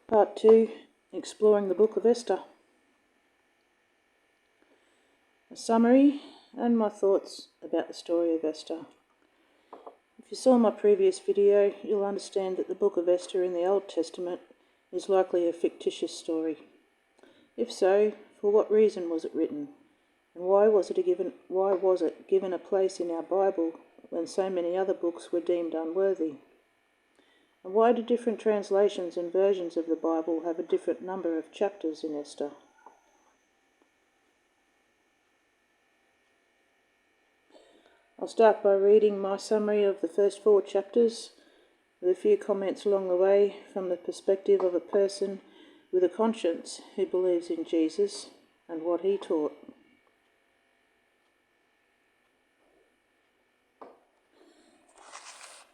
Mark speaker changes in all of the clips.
Speaker 1: Part 2, Exploring the Book of Esther. A summary and my thoughts about the story of Esther. If you saw my previous video, you'll understand that the Book of Esther in the Old Testament is likely a fictitious story. If so, for what reason was it written? And why was it given a place in our Bible when so many other books were deemed unworthy? And why do different translations and versions of the Bible have a different number of chapters in Esther? I'll start by reading my summary of the first 4 chapters, with a few comments along the way from the perspective of a person with a conscience who believes in Jesus and what he taught.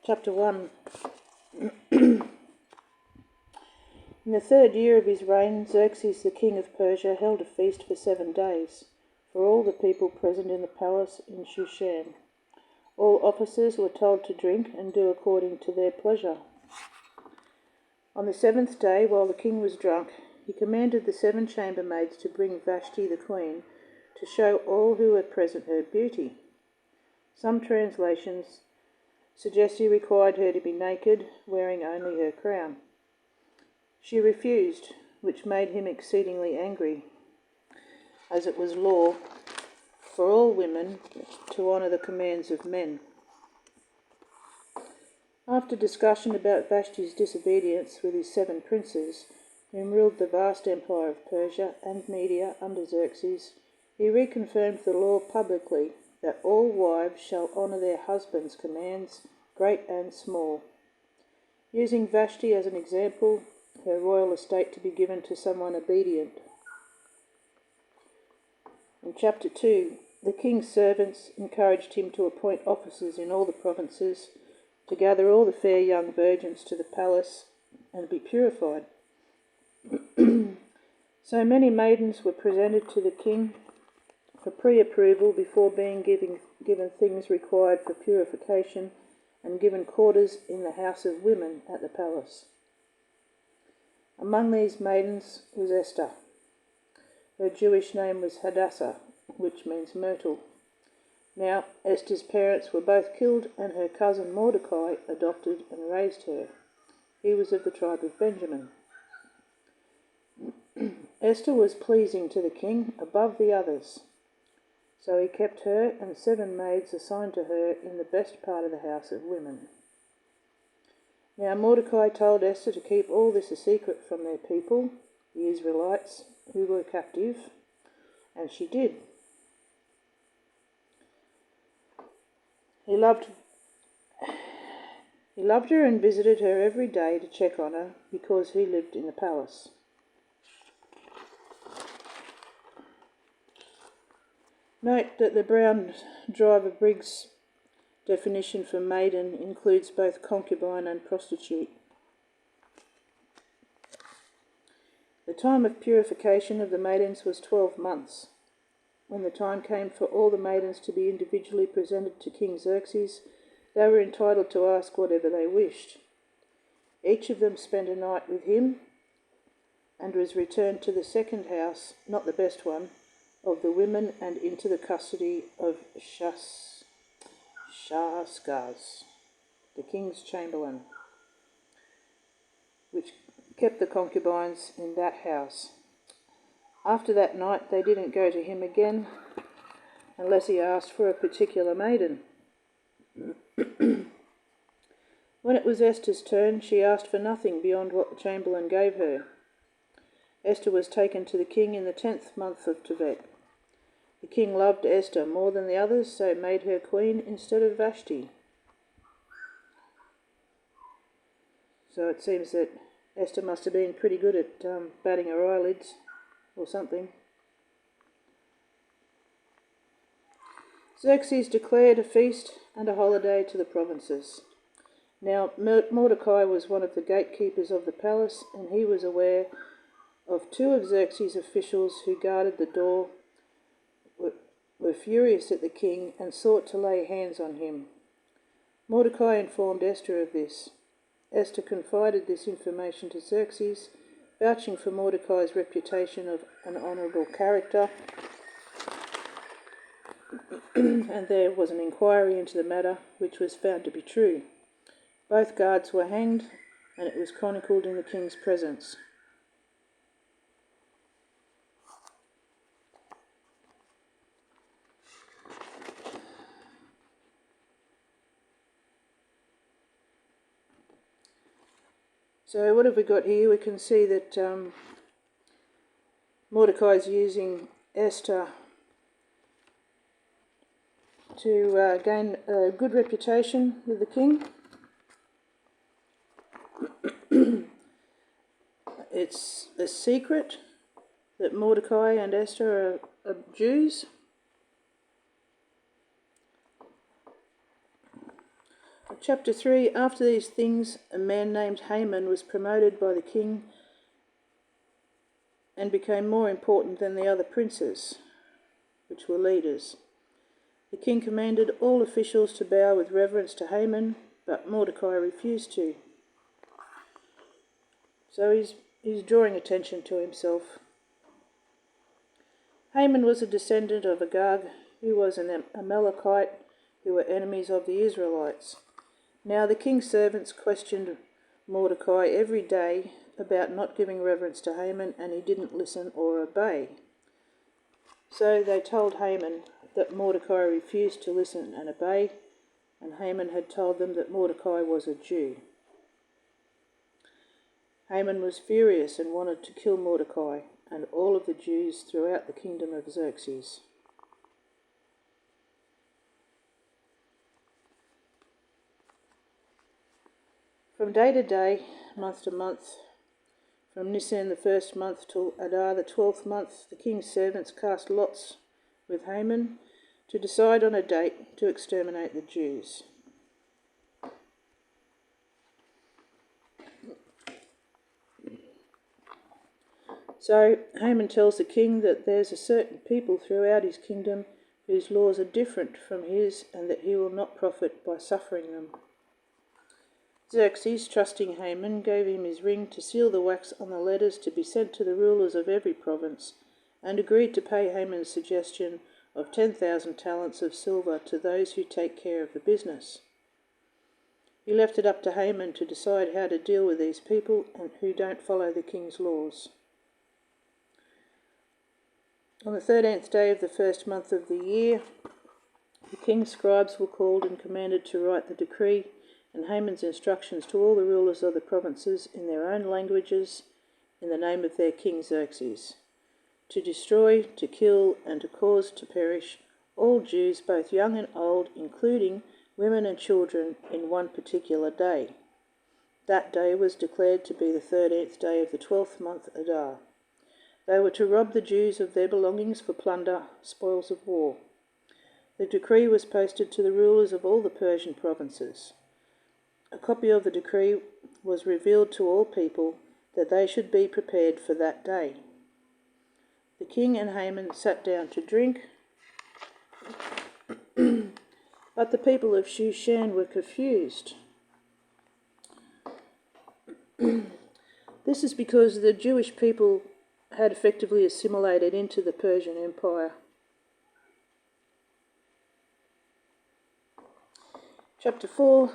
Speaker 1: Chapter 1. In the 3rd year of his reign, Xerxes the king of Persia held a feast for 7 days, for all the people present in the palace in Shushan. All officers were told to drink and do according to their pleasure. On the 7th day, while the king was drunk, he commanded the 7 chambermaids to bring Vashti the queen, to show all who were present her beauty. Some translations suggest he required her to be naked, wearing only her crown. She refused, which made him exceedingly angry, as it was law for all women to honour the commands of men. After discussion about Vashti's disobedience with his 7 princes, whom ruled the vast empire of Persia and Media under Xerxes, he reconfirmed the law publicly that all wives shall honour their husbands' commands, great and small. Using Vashti as an example, her royal estate to be given to someone obedient. In chapter 2, the king's servants encouraged him to appoint officers in all the provinces, to gather all the fair young virgins to the palace and be purified. So many maidens were presented to the king for pre-approval before being given things required for purification and given quarters in the house of women at the palace. Among these maidens was Esther. Her Jewish name was Hadassah, which means myrtle. Now Esther's parents were both killed, and her cousin Mordecai adopted and raised her. He was of the tribe of Benjamin. Esther was pleasing to the king above the others, so he kept her and 7 maids assigned to her in the best part of the house of women. Now Mordecai told Esther to keep all this a secret from their people, the Israelites, who were captive, and she did. He loved her and visited her every day to check on her, because he lived in the palace. Note that the Brown Driver Briggs definition for maiden includes both concubine and prostitute. The time of purification of the maidens was 12 months. When the time came for all the maidens to be individually presented to King Xerxes, they were entitled to ask whatever they wished. Each of them spent a night with him and was returned to the second house, not the best one, of the women, and into the custody of Shashgaz, the king's chamberlain, which kept the concubines in that house. After that night they didn't go to him again unless he asked for a particular maiden. When it was Esther's turn, she asked for nothing beyond what the chamberlain gave her. Esther was taken to the king in the 10th month of Tevet. The king loved Esther more than the others, so made her queen instead of Vashti. So it seems that Esther must have been pretty good at batting her eyelids or something. Xerxes declared a feast and a holiday to the provinces. Now Mordecai was one of the gatekeepers of the palace, and he was aware of 2 of Xerxes' officials who guarded the door were furious at the king and sought to lay hands on him. Mordecai informed Esther of this. Esther confided this information to Xerxes, vouching for Mordecai's reputation of an honourable character, and there was an inquiry into the matter, which was found to be true. Both guards were hanged, and it was chronicled in the king's presence. So what have we got here? We can see that Mordecai is using Esther to gain a good reputation with the king. It's a secret that Mordecai and Esther are Jews. Chapter 3, after these things, a man named Haman was promoted by the king and became more important than the other princes, which were leaders. The king commanded all officials to bow with reverence to Haman, but Mordecai refused to. So he's drawing attention to himself. Haman was a descendant of Agag, who was an Amalekite, who were enemies of the Israelites. Now the king's servants questioned Mordecai every day about not giving reverence to Haman, and he didn't listen or obey. So they told Haman that Mordecai refused to listen and obey, and Haman had told them that Mordecai was a Jew. Haman was furious and wanted to kill Mordecai and all of the Jews throughout the kingdom of Xerxes. From day to day, month to month, from Nisan the first month till Adar the 12th month, the king's servants cast lots with Haman to decide on a date to exterminate the Jews. So Haman tells the king that there's a certain people throughout his kingdom whose laws are different from his, and that he will not profit by suffering them. Xerxes, trusting Haman, gave him his ring to seal the wax on the letters to be sent to the rulers of every province, and agreed to pay Haman's suggestion of 10,000 talents of silver to those who take care of the business. He left it up to Haman to decide how to deal with these people and who don't follow the king's laws. On the 13th day of the first month of the year, the king's scribes were called and commanded to write the decree and Haman's instructions to all the rulers of the provinces in their own languages in the name of their king Xerxes, to destroy, to kill, and to cause to perish all Jews, both young and old, including women and children, in one particular day. That day was declared to be the 13th day of the 12th month Adar. They were to rob the Jews of their belongings for plunder, spoils of war. The decree was posted to the rulers of all the Persian provinces. A copy of the decree was revealed to all people that they should be prepared for that day. The king and Haman sat down to drink, but the people of Shushan were confused. This is because the Jewish people had effectively assimilated into the Persian Empire. Chapter 4.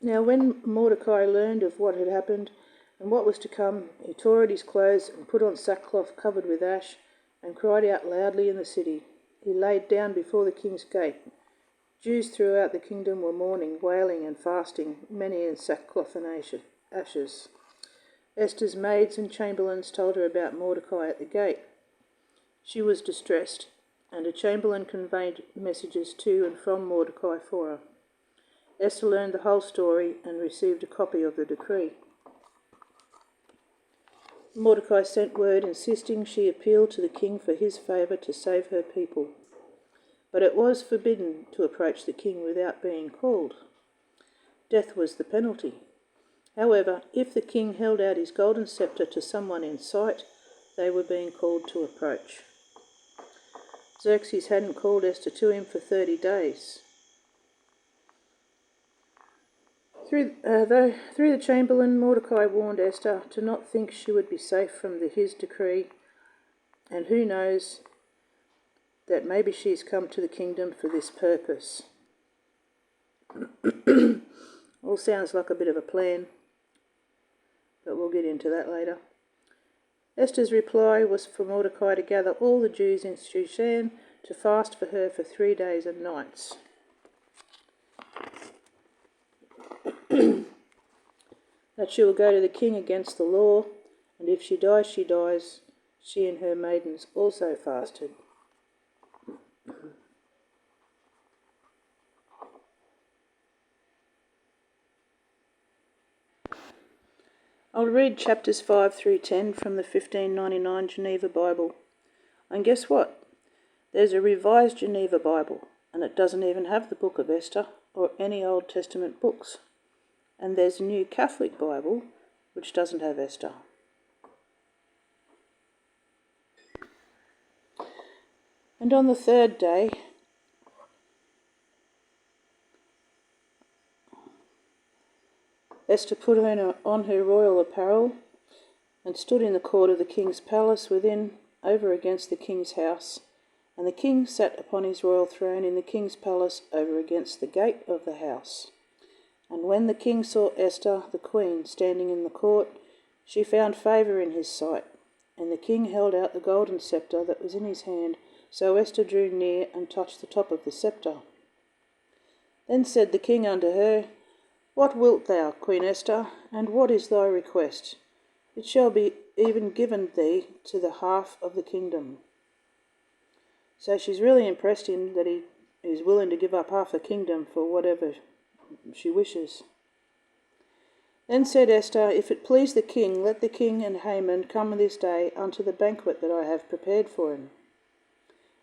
Speaker 1: Now when Mordecai learned of what had happened and what was to come, he tore at his clothes and put on sackcloth covered with ash and cried out loudly in the city. He laid down before the king's gate. Jews throughout the kingdom were mourning, wailing and fasting, many in sackcloth and ashes. Esther's maids and chamberlains told her about Mordecai at the gate. She was distressed, and a chamberlain conveyed messages to and from Mordecai for her. Esther learned the whole story and received a copy of the decree. Mordecai sent word insisting she appeal to the king for his favour to save her people. But it was forbidden to approach the king without being called. Death was the penalty. However, if the king held out his golden sceptre to someone in sight, they were being called to approach. Xerxes hadn't called Esther to him for 30 days. Through the chamberlain, Mordecai warned Esther to not think she would be safe from his decree, and who knows that maybe she's come to the kingdom for this purpose. All sounds like a bit of a plan, but we'll get into that later. Esther's reply was for Mordecai to gather all the Jews in Shushan to fast for her for 3 days and nights. That she will go to the king against the law, and if she dies, she dies. She and her maidens also fasted. I'll read chapters 5 through 10 from the 1599 Geneva Bible. And guess what? There's a revised Geneva Bible, and it doesn't even have the book of Esther or any Old Testament books. And there's a new Catholic Bible, which doesn't have Esther. And on the 3rd day, Esther put on her royal apparel and stood in the court of the king's palace within, over against the king's house. And the king sat upon his royal throne in the king's palace over against the gate of the house. And when the king saw Esther, the queen, standing in the court, she found favour in his sight. And the king held out the golden sceptre that was in his hand. So Esther drew near and touched the top of the sceptre. Then said the king unto her, What wilt thou, Queen Esther, and what is thy request? It shall be even given thee to the half of the kingdom. So she's really impressed him that he is willing to give up half the kingdom for whatever she wishes. Then said Esther, If it please the king, let the king and Haman come this day unto the banquet that I have prepared for him.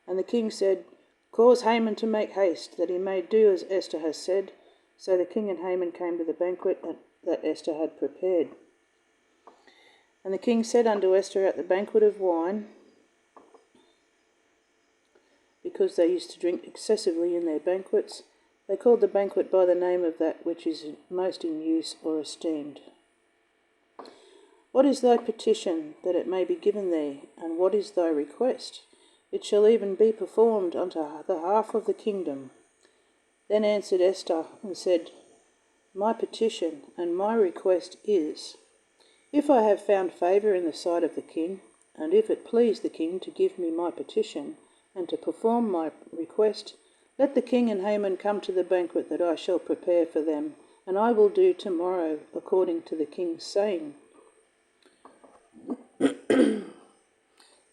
Speaker 1: And the king said, Cause Haman to make haste, that he may do as Esther has said. So the king and Haman came to the banquet that Esther had prepared. And the king said unto Esther at the banquet of wine, because they used to drink excessively in their banquets, they called the banquet by the name of that which is most in use or esteemed. What is thy petition, that it may be given thee, and what is thy request? It shall even be performed unto the half of the kingdom. Then answered Esther and said, My petition and my request is, if I have found favour in the sight of the king, and if it please the king to give me my petition, and to perform my request, let the king and Haman come to the banquet that I shall prepare for them, and I will do tomorrow according to the king's saying.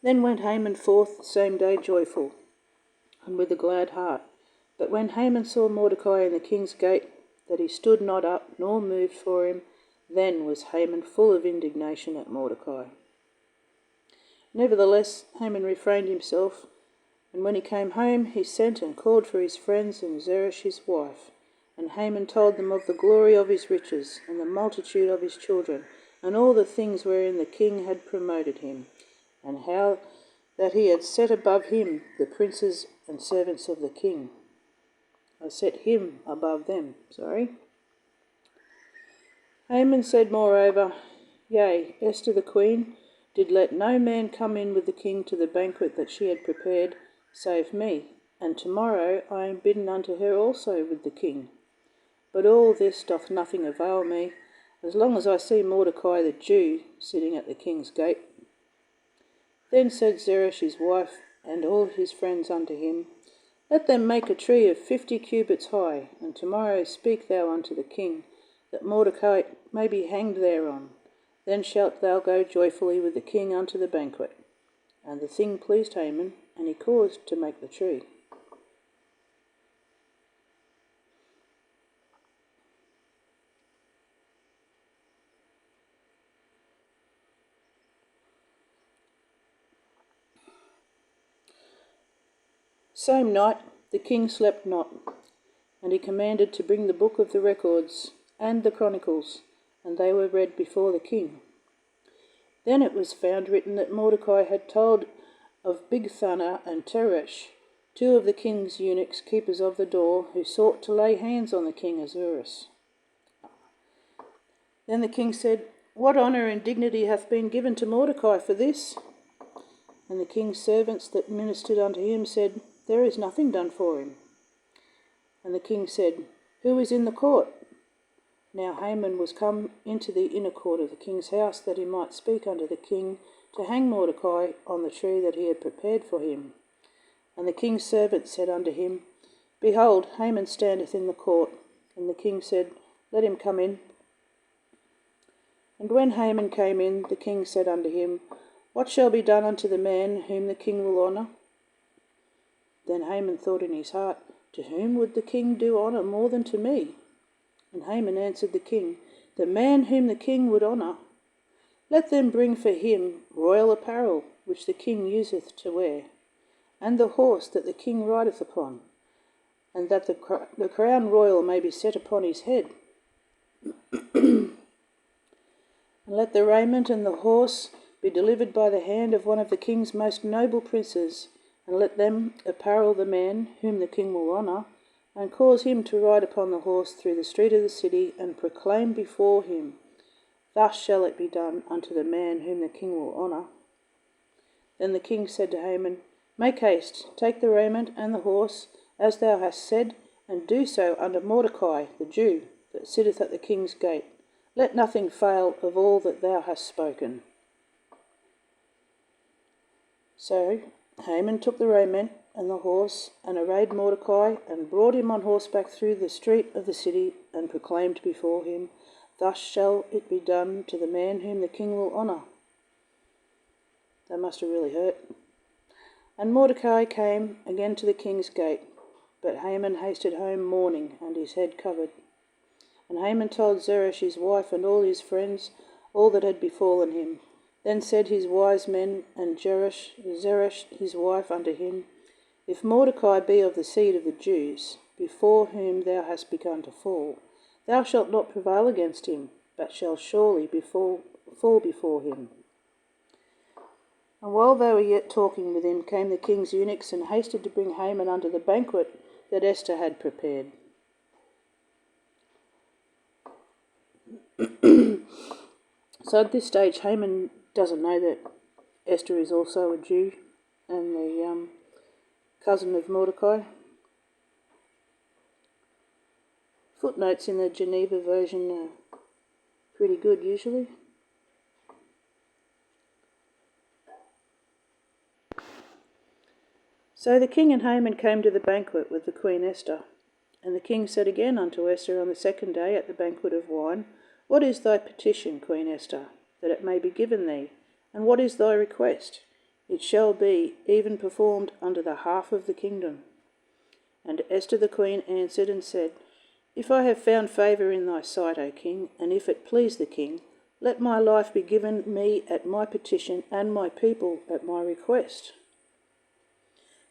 Speaker 1: Then went Haman forth the same day joyful, and with a glad heart. But when Haman saw Mordecai in the king's gate, that he stood not up nor moved for him, then was Haman full of indignation at Mordecai. Nevertheless, Haman refrained himself, and when he came home, he sent and called for his friends and Zeresh his wife. And Haman told them of the glory of his riches, and the multitude of his children, and all the things wherein the king had promoted him, and how that he had set above him the princes and servants of the king. I set him above them, Haman said moreover, Yea, Esther the queen did let no man come in with the king to the banquet that she had prepared, save me, and tomorrow I am bidden unto her also with the king. But all this doth nothing avail me, as long as I see Mordecai the Jew sitting at the king's gate. Then said Zeresh his wife and all his friends unto him, Let them make a tree of 50 cubits high, and tomorrow speak thou unto the king, that Mordecai may be hanged thereon. Then shalt thou go joyfully with the king unto the banquet. And the thing pleased Haman, and he caused to make the tree. Same night the king slept not, and he commanded to bring the book of the records and the chronicles, and they were read before the king. Then it was found written that Mordecai had told of Bigthana and Teresh, 2 of the king's eunuchs, keepers of the door, who sought to lay hands on the king Ahasuerus. Then the king said, What honour and dignity hath been given to Mordecai for this? And the king's servants that ministered unto him said, There is nothing done for him. And the king said, Who is in the court? Now Haman was come into the inner court of the king's house, that he might speak unto the king to hang Mordecai on the tree that he had prepared for him. And the king's servant said unto him, Behold, Haman standeth in the court. And the king said, Let him come in. And when Haman came in, the king said unto him, What shall be done unto the man whom the king will honour? Then Haman thought in his heart, To whom would the king do honour more than to me? And Haman answered the king, The man whom the king would honour. Let them bring for him royal apparel, which the king useth to wear, and the horse that the king rideth upon, and that the crown royal may be set upon his head. And let the raiment and the horse be delivered by the hand of one of the king's most noble princes, and let them apparel the man whom the king will honour, and cause him to ride upon the horse through the street of the city, and proclaim before him, Thus shall it be done unto the man whom the king will honour. Then the king said to Haman, Make haste, take the raiment and the horse, as thou hast said, and do so unto Mordecai the Jew, that sitteth at the king's gate. Let nothing fail of all that thou hast spoken. So Haman took the raiment and the horse, and arrayed Mordecai, and brought him on horseback through the street of the city, and proclaimed before him, Thus shall it be done to the man whom the king will honour. That must have really hurt. And Mordecai came again to the king's gate, but Haman hasted home mourning, and his head covered. And Haman told Zeresh his wife and all his friends all that had befallen him. Then said his wise men and Zeresh his wife unto him, If Mordecai be of the seed of the Jews, before whom thou hast begun to fall, thou shalt not prevail against him, but shalt surely fall before him. And while they were yet talking with him, came the king's eunuchs, and hasted to bring Haman unto the banquet that Esther had prepared. So at this stage, Haman doesn't know that Esther is also a Jew and the cousin of Mordecai. Footnotes in the Geneva version are pretty good usually. So the king and Haman came to the banquet with the queen Esther. And the king said again unto Esther on the second day at the banquet of wine, What is thy petition, Queen Esther, that it may be given thee? And what is thy request? It shall be even performed unto the half of the kingdom. And Esther the queen answered and said, If I have found favour in thy sight, O king, and if it please the king, let my life be given me at my petition, and my people at my request.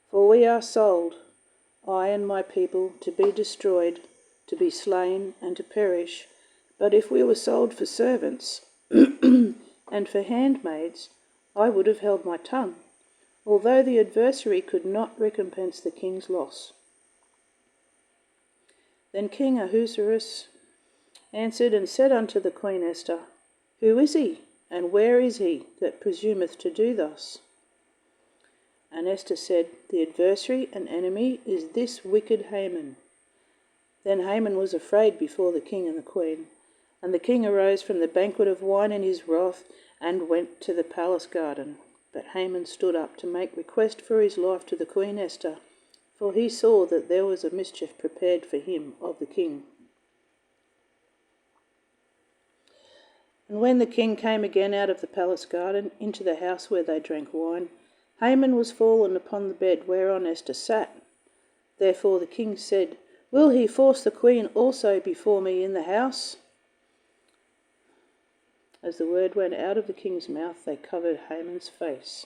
Speaker 1: For we are sold, I and my people, to be destroyed, to be slain, and to perish. But if we were sold for servants and for handmaids, I would have held my tongue, although the adversary could not recompense the king's loss. Then King Ahasuerus answered and said unto the queen Esther, Who is he, and where is he that presumeth to do thus? And Esther said, The adversary and enemy is this wicked Haman. Then Haman was afraid before the king and the queen. And the king arose from the banquet of wine in his wrath, and went to the palace garden. But Haman stood up to make request for his life to the queen Esther, for he saw that there was a mischief prepared for him of the king. And when the king came again out of the palace garden into the house where they drank wine, Haman was fallen upon the bed whereon Esther sat. Therefore the king said, Will he force the queen also before me in the house? As the word went out of the king's mouth, they covered Haman's face.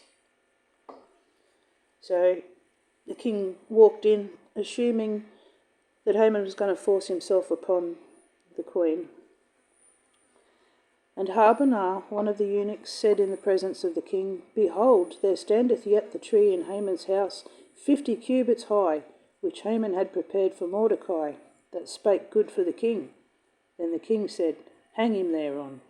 Speaker 1: So the king walked in, assuming that Haman was going to force himself upon the queen. And Harbonah, one of the eunuchs, said in the presence of the king, Behold, there standeth yet the tree in Haman's house, 50 cubits high, which Haman had prepared for Mordecai, that spake good for the king. Then the king said, Hang him thereon.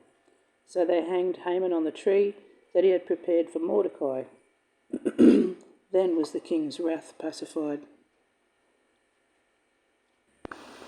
Speaker 1: So they hanged Haman on the tree that he had prepared for Mordecai. Then was the king's wrath pacified.